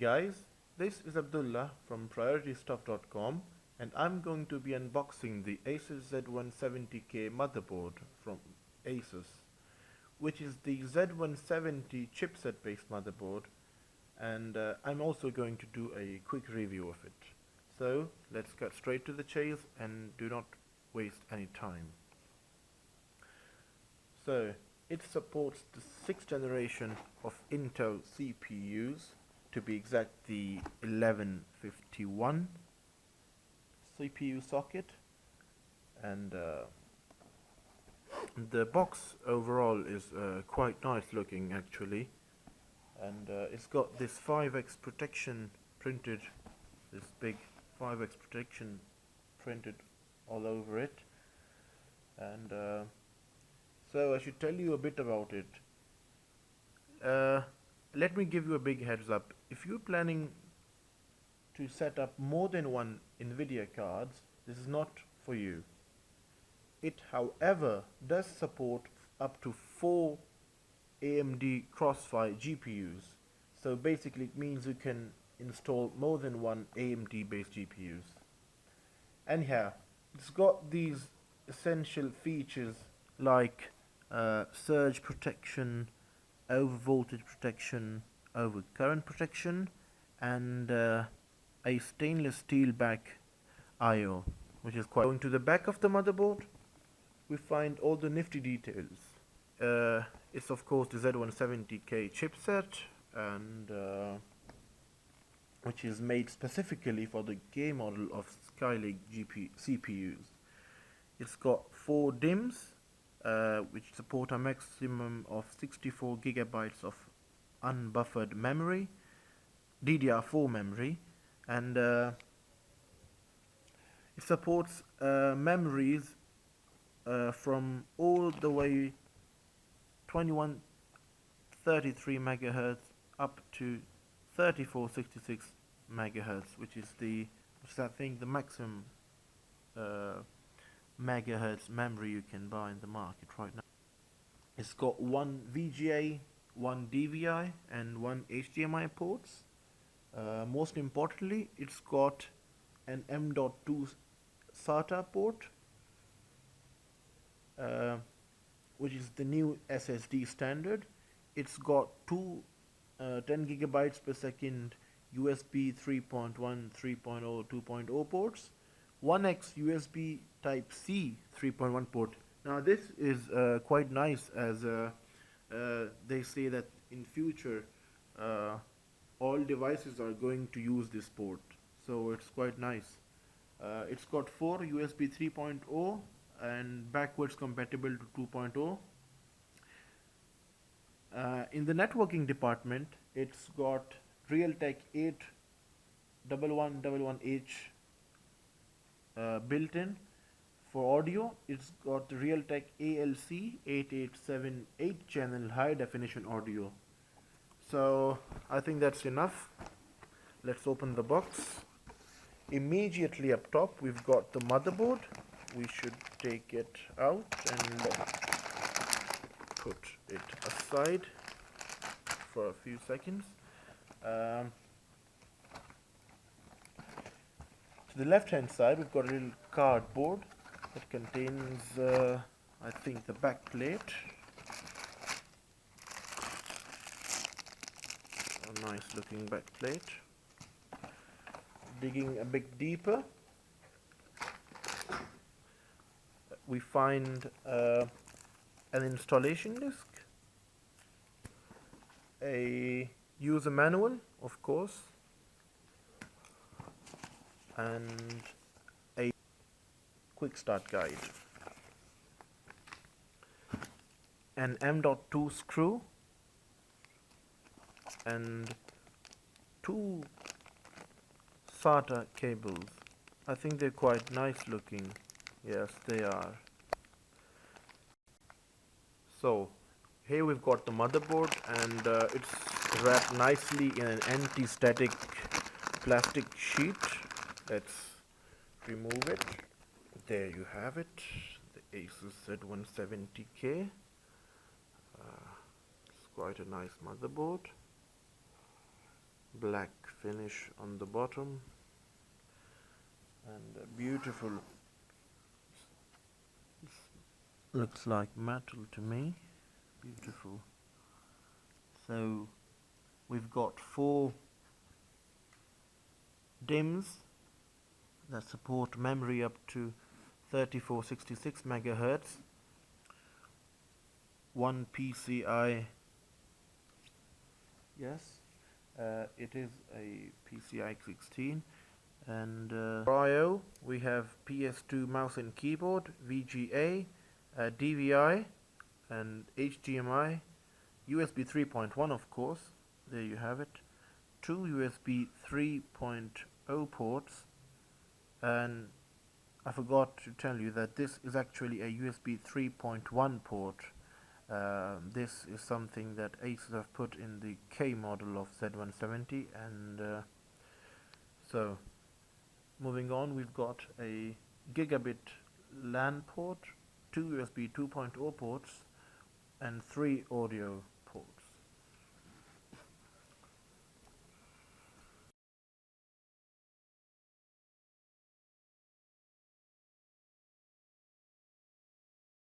guys, this is Abdullah from PriorityStuff.com and I'm going to be unboxing the ASUS Z170-K motherboard from ASUS, which is the Z170 chipset based motherboard, and I'm also going to do a quick review of it. So let's get straight to the chase and do not waste any time. So it supports the 6th generation of Intel CPUs, to be exact the 1151 CPU socket, and the box overall is quite nice looking actually, and it's got this 5x protection printed, this big 5x protection printed all over it, and so I should tell you a bit about it. Let me give you a big heads up. If you're planning to set up more than one NVIDIA cards, this is not for you. It, however, does support up to 4 AMD CrossFire GPUs. So basically it means you can install more than one AMD based GPUs. Anyhow, it's got these essential features like surge protection, over voltage protection, over current protection, and a stainless steel back IO, which is quite. Going to the back of the motherboard, we find all the nifty details. It's of course the Z170-K chipset, and which is made specifically for the K model of Skylake CPUs. It's got 4 DIMMs, which support a maximum of 64 gigabytes of unbuffered memory, DDR4 memory, and it supports memories from all the way 2133 megahertz up to 3466 megahertz, which is I think the maximum megahertz memory you can buy in the market right now. It's got 1 VGA, 1 DVI, and 1 HDMI ports. Most importantly, it's got an M.2 SATA port, which is the new SSD standard. It's got 2 10 gigabytes per second USB 3.1, 3.0, 2.0 ports, 1x USB Type C 3.1 port. Now this is quite nice, as they say that in future all devices are going to use this port, so it's quite nice. It's got 4 USB 3.0 and backwards compatible to 2.0. In the networking department, it's got Realtek 81111H built in. For audio, it's got Realtek ALC 887 8-channel high definition audio. So I think that's enough. Let's open the box. Immediately up top, we've got the motherboard. We should take it out and put it aside for a few seconds. To the left hand side, we've got a little cardboard that contains I think the back plate, a nice looking back plate. Digging a bit deeper, we find an installation disc, a user manual of course, and a quick start guide, an M.2 screw, and 2 SATA cables. I think they're quite nice looking. Yes, they are. So here we've got the motherboard, and it's wrapped nicely in an anti-static plastic sheet. Let's remove it. There you have it, the ASUS Z170-K. It's quite a nice motherboard. black finish on the bottom, and a beautiful, looks like metal to me, beautiful. So we've got 4 DIMMs that support memory up to 3466 megahertz, 1 PCI, yes, it is a PCI 16, and I/O we have PS2 mouse and keyboard, VGA, DVI, and HDMI, USB 3.1 of course, there you have it, 2 USB 3.0 ports, and I forgot to tell you that this is actually a USB 3.1 port. This is something that ASUS have put in the K model of Z170, and so moving on, we've got a gigabit LAN port, 2 USB 2.0 ports, and 3 audio